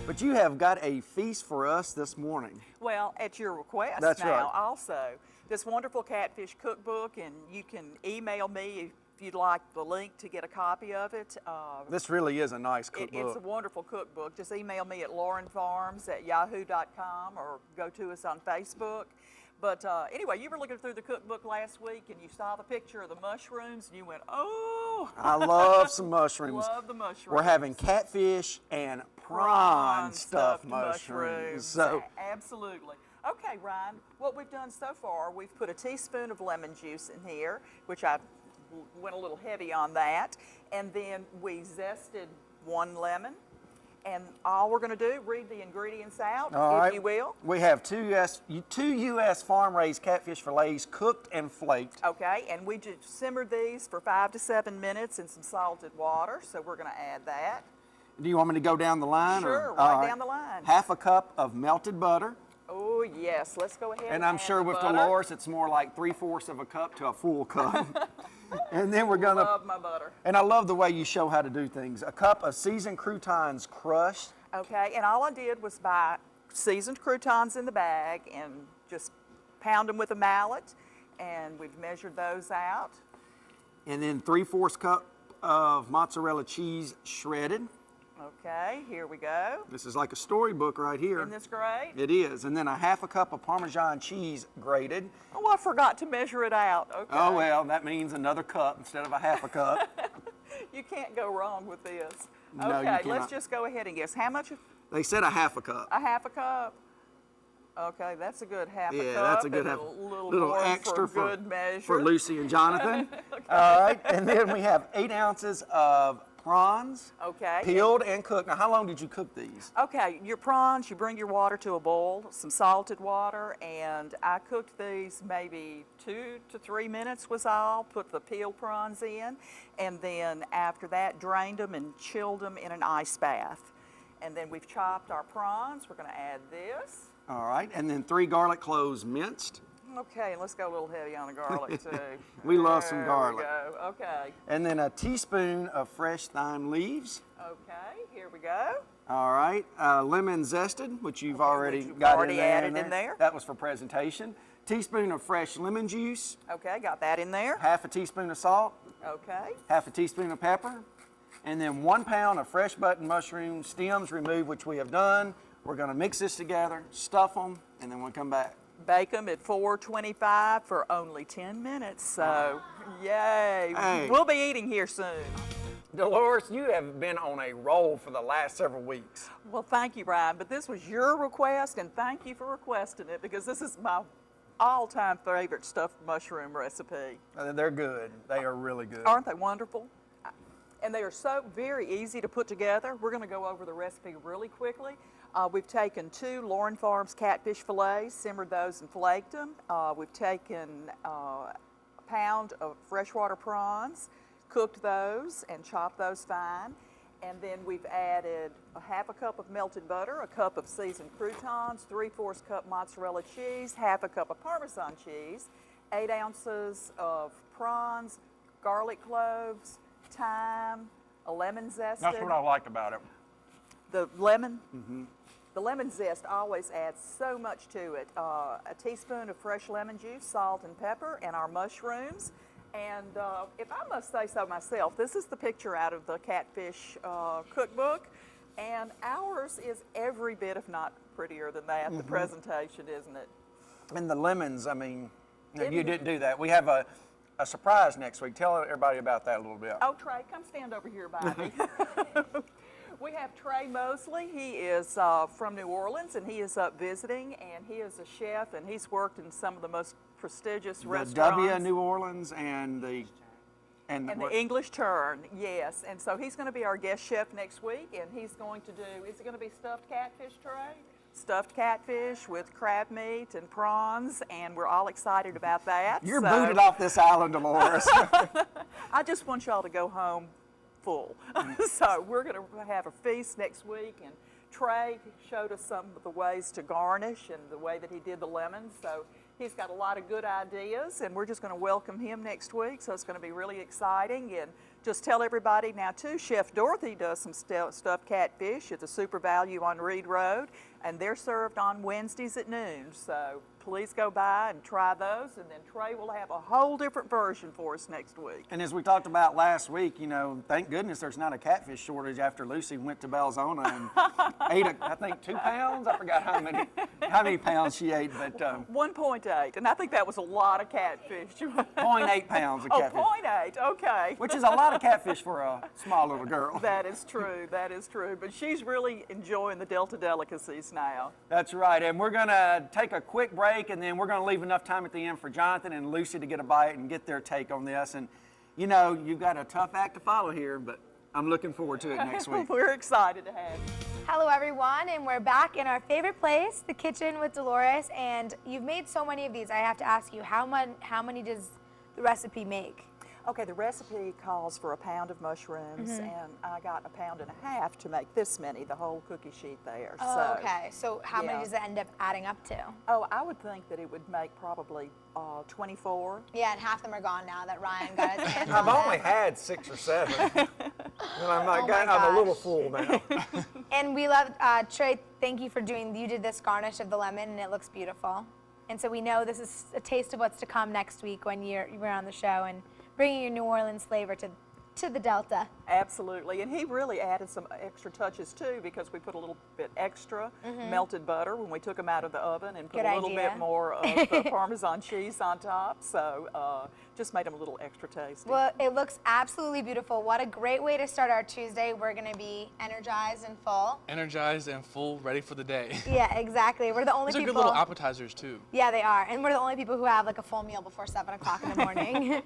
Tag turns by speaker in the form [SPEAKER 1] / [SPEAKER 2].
[SPEAKER 1] But you have got a feast for us this morning.
[SPEAKER 2] Well, at your request.
[SPEAKER 1] That's
[SPEAKER 2] now,
[SPEAKER 1] right.
[SPEAKER 2] Also, this wonderful catfish cookbook, and you can email me if you'd like the link to get a copy of it.
[SPEAKER 1] This really is a nice
[SPEAKER 2] It's a
[SPEAKER 1] cookbook.
[SPEAKER 2] wonderful cookbook. Just email me at laurenfarms@yahoo.com or go to us on Facebook. But anyway, you were looking through the cookbook last week and you saw the picture of the mushrooms and you went, oh!
[SPEAKER 1] I love some mushrooms.
[SPEAKER 2] Love the mushrooms.
[SPEAKER 1] We're having catfish and prawn stuffed mushrooms. So,
[SPEAKER 2] Absolutely. Okay, Ryan, what we've done so far, we've put a teaspoon of lemon juice in here, which I went a little heavy on that, and then we zested 1 lemon. And all we're going to do, read the ingredients out, if you will.
[SPEAKER 1] We have two U.S. farm-raised catfish fillets cooked and flaked.
[SPEAKER 2] Okay, and we just simmered these for 5 to 7 minutes in some salted water, so we're going to add that.
[SPEAKER 1] Do you want me to go down the line?
[SPEAKER 2] Sure,
[SPEAKER 1] or?
[SPEAKER 2] right down the line.
[SPEAKER 1] Half a cup of melted butter.
[SPEAKER 2] Oh, yes, let's go ahead
[SPEAKER 1] And I'm
[SPEAKER 2] add
[SPEAKER 1] sure
[SPEAKER 2] the
[SPEAKER 1] with
[SPEAKER 2] butter.
[SPEAKER 1] Dolores, it's more like 3/4 of a cup to a full cup. And then we're gonna.
[SPEAKER 2] Love my butter.
[SPEAKER 1] And I love the way you show how to do things. A cup of seasoned croutons crushed.
[SPEAKER 2] Okay, and all I did was buy seasoned croutons in the bag and just pound them with a mallet, and we've measured those out.
[SPEAKER 1] And then 3/4 cup of mozzarella cheese shredded.
[SPEAKER 2] Okay, here we go.
[SPEAKER 1] This is like a storybook right here.
[SPEAKER 2] Isn't this great?
[SPEAKER 1] It is. And then a half a cup of Parmesan cheese grated.
[SPEAKER 2] Oh, I forgot to measure it out. Okay.
[SPEAKER 1] Oh, well, that means another cup instead of a half a cup.
[SPEAKER 2] You can't go wrong with this.
[SPEAKER 1] No, you
[SPEAKER 2] Okay, let's
[SPEAKER 1] cannot.
[SPEAKER 2] just go ahead and guess. How much?
[SPEAKER 1] They said a half a cup.
[SPEAKER 2] A half a cup. Okay, that's a good half a
[SPEAKER 1] Yeah,
[SPEAKER 2] cup.
[SPEAKER 1] that's a good
[SPEAKER 2] and
[SPEAKER 1] half.
[SPEAKER 2] little more
[SPEAKER 1] extra
[SPEAKER 2] for good measure.
[SPEAKER 1] for Lucy and Jonathan. All right, and then we have 8 ounces of prawns,
[SPEAKER 2] Okay.
[SPEAKER 1] peeled and cooked. Now, how long did you cook these?
[SPEAKER 2] Okay, your prawns, you bring your water to a boil, some salted water, and I cooked these maybe 2 to 3 minutes was all, put the peeled prawns in, and then after that drained them and chilled them in an ice bath. And then we've chopped our prawns. We're going to add this.
[SPEAKER 1] All right, and then 3 garlic cloves minced.
[SPEAKER 2] Okay, let's go a little heavy on the garlic too.
[SPEAKER 1] We love some garlic.
[SPEAKER 2] There we go. Okay.
[SPEAKER 1] And then a teaspoon of fresh thyme leaves.
[SPEAKER 2] Okay, here we go.
[SPEAKER 1] All right, lemon zested, which you've already
[SPEAKER 2] which you've
[SPEAKER 1] got
[SPEAKER 2] already
[SPEAKER 1] in there,
[SPEAKER 2] added in there.
[SPEAKER 1] That was for presentation. Teaspoon of fresh lemon juice.
[SPEAKER 2] Okay, got that in there.
[SPEAKER 1] Half a teaspoon of salt.
[SPEAKER 2] Okay.
[SPEAKER 1] Half a teaspoon of pepper. And then 1 pound of fresh button mushroom stems removed, which we have done. We're going to mix this together, stuff them, and then we'll come back.
[SPEAKER 2] Bake them at 425 for only 10 minutes. So, yay.
[SPEAKER 1] Hey.
[SPEAKER 2] We'll be eating here soon.
[SPEAKER 1] Dolores, you have been on a roll for the last several weeks.
[SPEAKER 2] Well, thank you, Ryan. But this was your request, and thank you for requesting it because this is my all-time favorite stuffed mushroom recipe.
[SPEAKER 1] They're good. They are really good.
[SPEAKER 2] Aren't they wonderful? And they are so very easy to put together. We're going to go over the recipe really quickly. We've taken 2 Lauren Farms catfish fillets, simmered those and flaked them. We've taken a pound of freshwater prawns, cooked those and chopped those fine. And then we've added a half a cup of melted butter, a cup of seasoned croutons, 3/4 cup mozzarella cheese, half a cup of Parmesan cheese, 8 ounces of prawns, garlic cloves, thyme, a lemon zested.
[SPEAKER 1] That's what I like about it.
[SPEAKER 2] The lemon, the lemon zest always adds so much to it. A teaspoon of fresh lemon juice, salt and pepper, and our mushrooms. And if I must say so myself, this is the picture out of the Catfish cookbook, and ours is every bit, if not prettier than that, the presentation, isn't it?
[SPEAKER 1] And the lemons, I mean, you didn't do that. We have a surprise next week. Tell everybody about that a little bit.
[SPEAKER 2] Oh, Trey, come stand over here by me. We have Trey Mosley. He is from New Orleans, and he is up visiting, and he is a chef, and he's worked in some of the most prestigious restaurants.
[SPEAKER 1] W New Orleans and the
[SPEAKER 2] English Turn, yes. And so he's going to be our guest chef next week, and he's going to do, is it going to be stuffed catfish, Trey? Stuffed catfish with crab meat and prawns, and we're all excited about that.
[SPEAKER 1] You're booted off this island, Dolores.
[SPEAKER 2] I just want y'all to go home full. So we're going to have a feast next week, and Trey showed us some of the ways to garnish and the way that he did the lemons. So he's got a lot of good ideas, and we're just going to welcome him next week. So it's going to be really exciting. And just tell everybody now too, Chef Dorothy does some stuffed catfish at the Super Value on Reed Road, and they're served on Wednesdays at noon. So please go by and try those, and then Trey will have a whole different version for us next week.
[SPEAKER 1] And as we talked about last week, you know, thank goodness there's not a catfish shortage after Lucy went to Belzona and ate, I think, 2 pounds. I forgot how many pounds she ate, but
[SPEAKER 2] 1.8, and I think that was a lot of catfish.
[SPEAKER 1] 0.8 pounds of catfish.
[SPEAKER 2] Oh, 0.8, okay.
[SPEAKER 1] Which is a lot of catfish for a small little girl.
[SPEAKER 2] That is true, that is true. But she's really enjoying the Delta delicacies now.
[SPEAKER 1] That's right, and we're gonna take a quick break, and then we're gonna leave enough time at the end for Jonathan and Lucy to get a bite and get their take on this. And you know, you've got a tough act to follow here, but I'm looking forward to it next week.
[SPEAKER 2] We're excited to have you.
[SPEAKER 3] Hello everyone, and we're back in our favorite place, the kitchen with Dolores, and you've made so many of these. I have to ask you, how many does the recipe make?
[SPEAKER 2] Okay, the recipe calls for a pound of mushrooms, and I got a pound and a half to make this many, the whole cookie sheet there.
[SPEAKER 3] Oh, okay. So how
[SPEAKER 2] yeah.
[SPEAKER 3] many does it end up adding up to?
[SPEAKER 2] Oh, I would think that it would make probably 24.
[SPEAKER 3] Yeah, and half of them are gone now that Ryan got his hands on
[SPEAKER 1] I've
[SPEAKER 3] them.
[SPEAKER 1] only had 6 or 7, and I'm
[SPEAKER 3] Oh my
[SPEAKER 1] I'm a little
[SPEAKER 3] gosh.
[SPEAKER 1] full now.
[SPEAKER 3] And we love, Trey, thank you for you did this garnish of the lemon, and it looks beautiful. And so we know this is a taste of what's to come next week when you're on the show and bringing your New Orleans flavor to the Delta.
[SPEAKER 2] Absolutely, and he really added some extra touches too, because we put a little bit extra melted butter when we took them out of the oven, and put
[SPEAKER 3] Good
[SPEAKER 2] a little
[SPEAKER 3] idea.
[SPEAKER 2] bit more of Parmesan cheese on top, so just made them a little extra tasty.
[SPEAKER 3] Well, it looks absolutely beautiful. What a great way to start our Tuesday. We're going to be energized and full.
[SPEAKER 4] Energized and full, ready for the day.
[SPEAKER 3] Yeah, exactly. We're the only
[SPEAKER 4] These are
[SPEAKER 3] people.
[SPEAKER 4] good little appetizers too.
[SPEAKER 3] Yeah, they are. And we're the only people who have like a full meal before 7 o'clock in the morning.